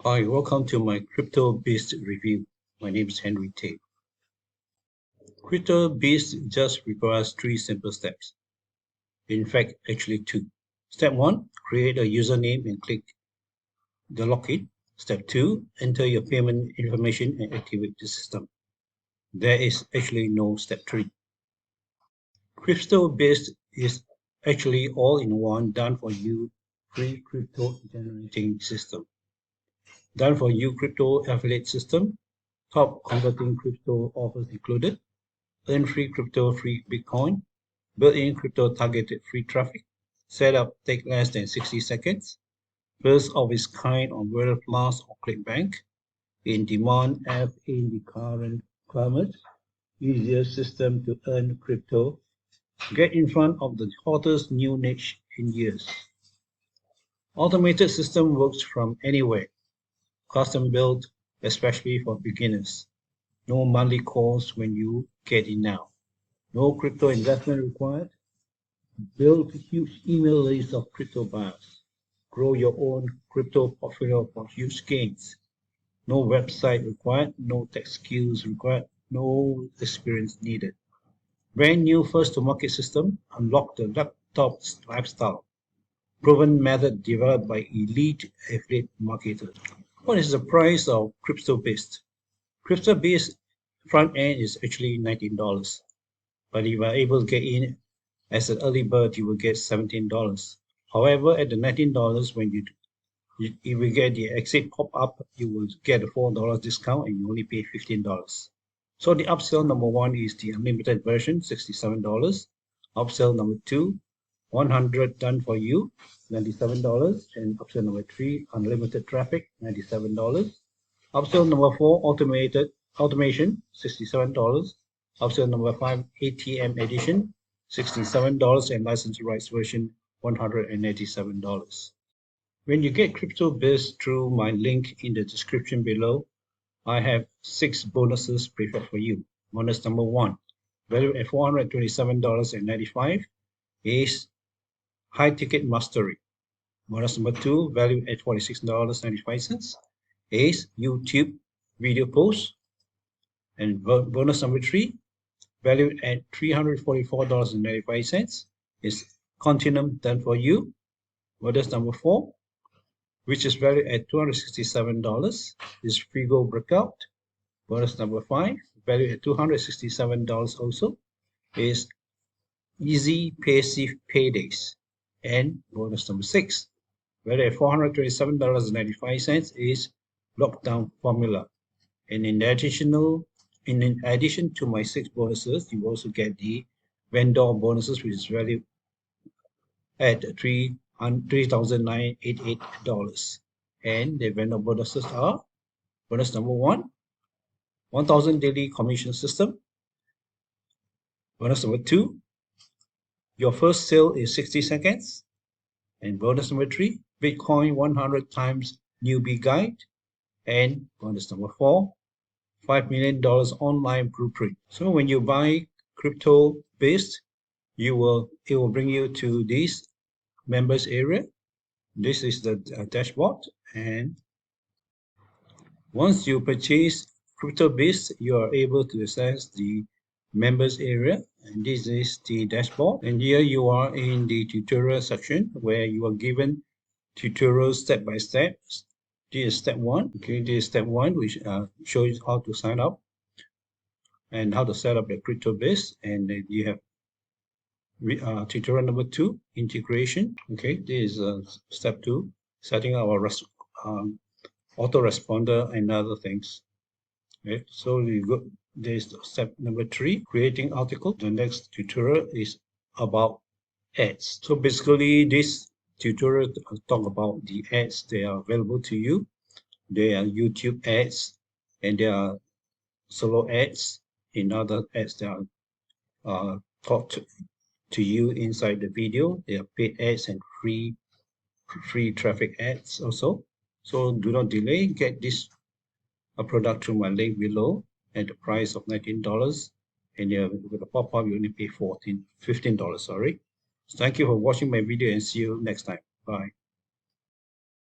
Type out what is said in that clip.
Hi, welcome to my crypto-based review. My name is Henry Tate. Crypto-based just requires three simple steps. In fact, actually two. Step one, create a username and click the login. Step two, enter your payment information and activate the system. There is actually no step three. Crypto-based is actually all-in-one done for you free crypto generating system. Done for you crypto affiliate system, top converting crypto offers included, earn free crypto, free Bitcoin, built-in crypto targeted free traffic, setup take less than 60 seconds, first of its kind on World Plus or ClickBank, in demand app in the current climate, easier system to earn crypto, get in front of the hottest new niche in years. Automated system works from anywhere, custom built, especially for beginners. No monthly calls when you get in now. No crypto investment required. Build a huge email list of crypto buyers. Grow your own crypto portfolio for huge gains. No website required, no tech skills required, no experience needed. Brand new first to market system, unlock the laptop lifestyle. Proven method developed by elite affiliate marketers. What is the price of crypto-based? Crypto-based front end is actually $19. But if you are able to get in as an early bird, you will get $17. However, at the $19, when if you get the exit pop-up, you will get a $4 discount and you only pay $15. So the upsell number one is the unlimited version, $67. Upsell number two, 100 done for you, $97. And upsell number three, unlimited traffic, $97. Upsell number four, automation, $67. Upsell number five, ATM edition, $67, and license rights version, $187. When you get CryptoBiz through my link in the description below, I have 6 bonuses prepared for you. Bonus number one, valued at $427.95, is high ticket mastery. Bonus number two, valued at $46.95, is YouTube video posts. And bonus number three, valued at $344.95, is Continuum done for you. Bonus number four, which is valued at $267, is Frigo Breakout. Bonus number five, valued at $267 also, is Easy Passive Paydays. And bonus number six, valued at $427.95, is Lockdown Formula. And in addition to my 6 bonuses, you also get the vendor bonuses, which is valued at $3,988. And the vendor bonuses are: bonus number one, 1,000 daily commission system. Bonus number two, your first sale is 60 seconds. And bonus number three, Bitcoin 100 times newbie guide. And bonus number four, $5 million online blueprint. So when you buy crypto based, it will bring you to this members area. This is the dashboard, and once you purchase crypto based, you are able to access the members area, and this is the dashboard. And here you are in the tutorial section where you are given tutorials step by step. This is step one. Okay, this is step one, which shows how to sign up and how to set up your crypto base. And then you have tutorial number two, integration. Okay, this is step two, setting up our autoresponder and other things. Okay, so you go. There's step number three, creating article. The next tutorial is about ads. So basically, this tutorial talk about the ads that are available to you. There are YouTube ads, and there are solo ads, and other ads that are taught to you inside the video. There are paid ads and free traffic ads also. So do not delay. Get this product through my link below at the price of $19. And with the pop-up, you only pay $15. Sorry. So thank you for watching my video, and see you next time. Bye.